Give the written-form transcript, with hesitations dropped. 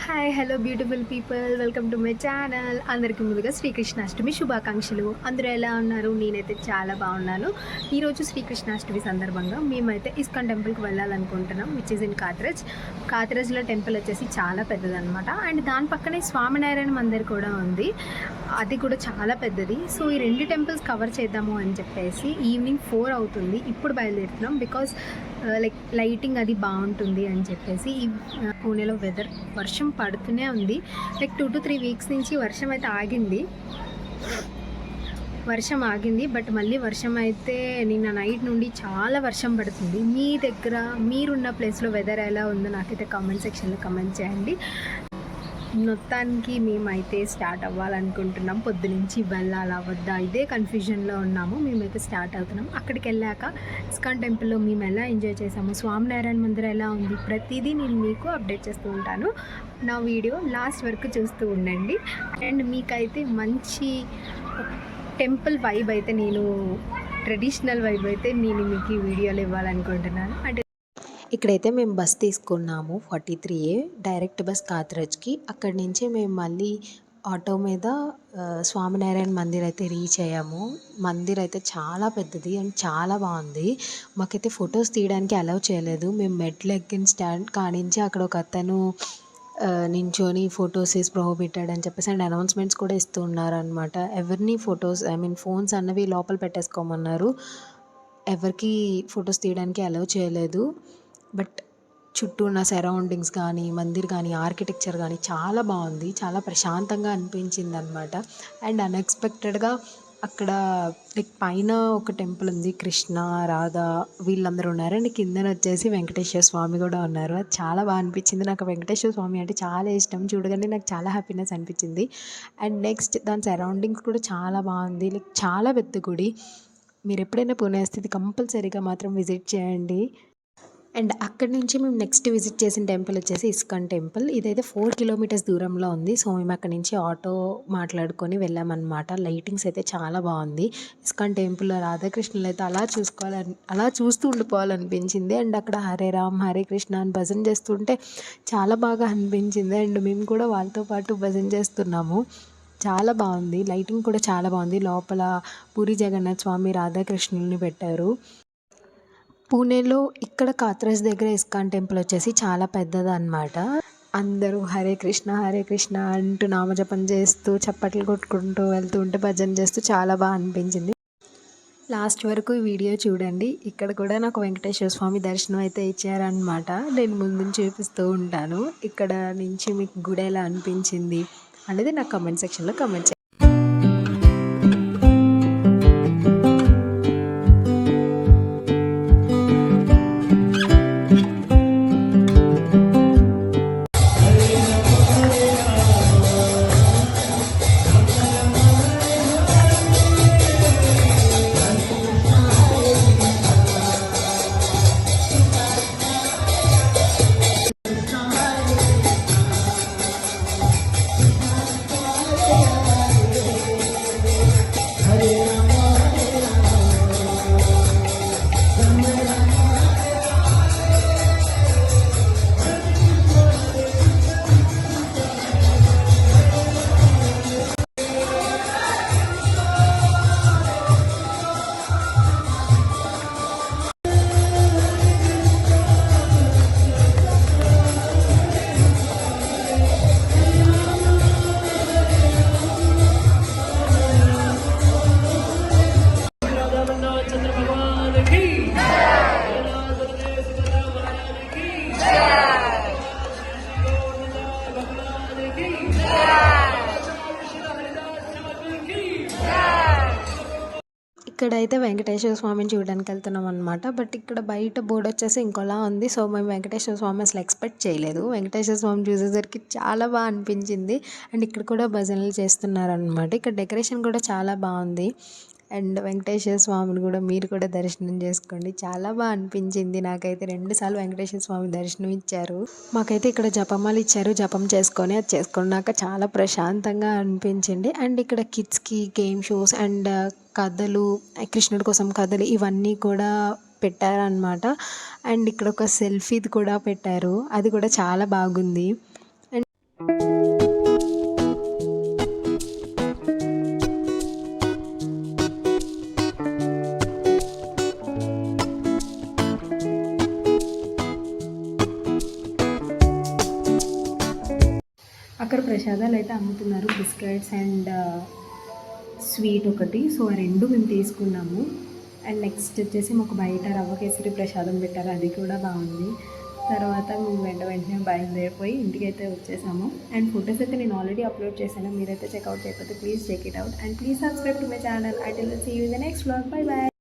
Hi hello beautiful people, welcome to my channel. అందరికీ ముందుగా శ్రీకృష్ణాష్టమి శుభాకాంక్షలు. అందరూ ఎలా ఉన్నారు? నేనైతే చాలా బాగున్నాను. ఈరోజు శ్రీకృష్ణాష్టమి సందర్భంగా మేమైతే ఇస్కాన్ టెంపుల్కి వెళ్ళాలనుకుంటున్నాం, విచ్ ఇస్ ఇన్ కాత్రజ్. కాత్రజ్లో టెంపుల్ వచ్చేసి చాలా పెద్దదనమాట. అండ్ దాని పక్కనే స్వామినారాయణ మందిర్ కూడా ఉంది, అది కూడా చాలా పెద్దది. సో ఈ రెండు టెంపుల్స్ కవర్ చేద్దాము అని చెప్పేసి ఈవినింగ్ 4 అవుతుంది, ఇప్పుడు బయలుదేరుతున్నాం. బికాజ్ లైటింగ్ అది బాగుంటుంది అని చెప్పేసి. ఈ పూణేలో వర్షం పడుతూనే ఉంది. 2 to 3 వీక్స్ నుంచి వర్షం అయితే ఆగింది. బట్ మళ్ళీ వర్షం అయితే నిన్న నైట్ నుండి చాలా వర్షం పడుతుంది. మీ దగ్గర మీరున్న ప్లేస్లో వెదర్ ఎలా ఉందో నాకైతే కామెంట్ సెక్షన్లో కామెంట్ చేయండి. మొత్తానికి మేమైతే స్టార్ట్ అవ్వాలనుకుంటున్నాం. పొద్దునుంచి వెళ్ళాలా వద్దా ఇదే కన్ఫ్యూజన్లో ఉన్నాము. మేమైతే స్టార్ట్ అవుతున్నాం. అక్కడికి వెళ్ళాక ఇస్కాన్ టెంపుల్లో మేము ఎలా ఎంజాయ్ చేసాము, స్వామినారాయణ మందిర్ ఎలా ఉంది, ప్రతిదీ నేను మీకు అప్డేట్ చేస్తూ ఉంటాను. నా వీడియో లాస్ట్ వరకు చూస్తూ ఉండండి. అండ్ మీకైతే మంచి టెంపుల్ వైబ్ అయితే ట్రెడిషనల్ వైబ్ అయితే నేను మీకు ఈ వీడియోలో ఇవ్వాలనుకుంటున్నాను. అంటే ఇక్కడైతే మేము బస్ తీసుకున్నాము 43A డైరెక్ట్ బస్ కాత్రజ్కి. అక్కడి నుంచి మేము మళ్ళీ ఆటో మీద స్వామినారాయణ మందిర్ అయితే రీచ్ అయ్యాము. మందిర్ అయితే చాలా పెద్దది అండ్ చాలా బాగుంది. మాకైతే ఫొటోస్ తీయడానికి అలౌ చేయలేదు. మేము మెట్లు ఎక్కిన స్టాండ్ కానించి అక్కడ ఒక అతను నించొని ఫొటోస్ ఈజ్ ప్రోహిబిటెడ్ అని చెప్పేసి అండ్ అనౌన్స్మెంట్స్ కూడా ఇస్తూ ఉన్నారు అనమాట. ఎవరిని ఫోన్స్ అన్నవి లోపల పెట్టేసుకోమన్నారు. ఎవరికి ఫొటోస్ తీయడానికి అలౌ చేయలేదు. బట్ చుట్టూ ఉన్న సరౌండింగ్స్ కానీ, మందిర్ కానీ, ఆర్కిటెక్చర్ కానీ చాలా బాగుంది. చాలా ప్రశాంతంగా అనిపించింది అనమాట. అండ్ అన్ఎక్స్పెక్టెడ్గా అక్కడ పైన ఒక టెంపుల్ ఉంది, కృష్ణ రాధ వీళ్ళందరూ ఉన్నారు. అండ్ కిందన వచ్చేసి వెంకటేశ్వర స్వామి కూడా ఉన్నారు. అది చాలా బాగా అనిపించింది. నాకు వెంకటేశ్వర స్వామి అంటే చాలా ఇష్టం. చూడగానే నాకు చాలా హ్యాపీనెస్ అనిపించింది. అండ్ నెక్స్ట్ దాని సరౌండింగ్స్ కూడా చాలా బాగుంది. చాలా పెద్ద గుడి. మీరు ఎప్పుడైనా పుణే వస్తే ఇది కంపల్సరీగా మాత్రం విజిట్ చేయండి. అండ్ అక్కడి నుంచి మేము నెక్స్ట్ విజిట్ చేసిన టెంపుల్ వచ్చేసి ఇస్కాన్ టెంపుల్. ఇదైతే 4 kilometers దూరంలో ఉంది. సో మేము అక్కడి నుంచి ఆటో మాట్లాడుకొని వెళ్ళామన్నమాట. లైటింగ్స్ అయితే చాలా బాగుంది. ఇస్కాన్ టెంపుల్ రాధాకృష్ణులు అయితే అలా చూస్తూ ఉండిపోవాలనిపించింది. అండ్ అక్కడ హరే రామ్ హరే కృష్ణ అని భజన చేస్తుంటే చాలా బాగా అనిపించింది. అండ్ మేము కూడా వాళ్ళతో పాటు భజన చేస్తున్నాము. చాలా బాగుంది. లైటింగ్ కూడా చాలా బాగుంది. లోపల పూరి జగన్నాథ్ స్వామి రాధాకృష్ణుల్ని పెట్టారు. పూణేలో ఇక్కడ కాత్రజ్ దగ్గర ఇస్కాన్ టెంపుల్ వచ్చేసి చాలా పెద్దదన్నమాట. అందరూ హరే కృష్ణ అంటూ నామజపం చేస్తూ చప్పట్లు కొట్టుకుంటూ వెళ్తూ ఉంటే భజన చేస్తూ చాలా బాగా అనిపించింది. లాస్ట్ వరకు ఈ వీడియో చూడండి. ఇక్కడ కూడా నాకు వెంకటేశ్వర స్వామి దర్శనం అయితే ఇచ్చారనమాట. నేను ముందు చూపిస్తూ ఉంటాను. ఇక్కడ నుంచి మీకు గుడి ఎలా అనిపించింది అనేది నాకు కామెంట్ సెక్షన్లో కామెంట్ చేయండి. ఇక్కడైతే వెంకటేశ్వర స్వామిని చూడడానికి వెళ్తున్నాం అనమాట. బట్ ఇక్కడ బయట బోర్డు వచ్చేసి ఇంకోలా ఉంది. సో మేము వెంకటేశ్వర స్వామి అసలు ఎక్స్పెక్ట్ చేయలేదు. వెంకటేశ్వర స్వామి చూసేసరికి చాలా బాగా అనిపించింది. అండ్ ఇక్కడ కూడా భజనలు చేస్తున్నారనమాట. ఇక్కడ డెకరేషన్ కూడా చాలా బాగుంది. అండ్ వెంకటేశ్వర స్వామిని కూడా మీరు కూడా దర్శనం చేసుకోండి. చాలా బాగా అనిపించింది. నాకైతే 2 సార్లు వెంకటేశ్వర స్వామి దర్శనం ఇచ్చారు. మాకైతే ఇక్కడ జపమాలు ఇచ్చారు. జపం చేసుకొని అది చేసుకున్నాక చాలా ప్రశాంతంగా అనిపించింది. అండ్ ఇక్కడ కిడ్స్కి గేమ్ షోస్ అండ్ కథలు, కృష్ణుడి కోసం కథలు ఇవన్నీ కూడా పెట్టారనమాట. అండ్ ఇక్కడ ఒక సెల్ఫీది కూడా పెట్టారు. అది కూడా చాలా బాగుంది. అండ్ అక్కడ ప్రసాదాలు అయితే అమ్ముతున్నారు, బిస్కెట్స్ అండ్ స్వీట్ ఒకటి. సో ఆ రెండు మేము తీసుకున్నాము. అండ్ నెక్స్ట్ వచ్చేసి మాకు బయట రవ్వ కేసరి ప్రసాదం పెట్టారు, అది కూడా బాగుంది. తర్వాత మేము వెంటనే బయలుదేరిపోయి ఇంటికైతే వచ్చేసాము. అండ్ ఫొటోస్ అయితే నేను ఆల్రెడీ అప్లోడ్ చేశాను, మీరైతే చెక్అవుట్ చేయకపోతే please check it out. And please subscribe to my channel. I will see you in the next vlog. Bye bye.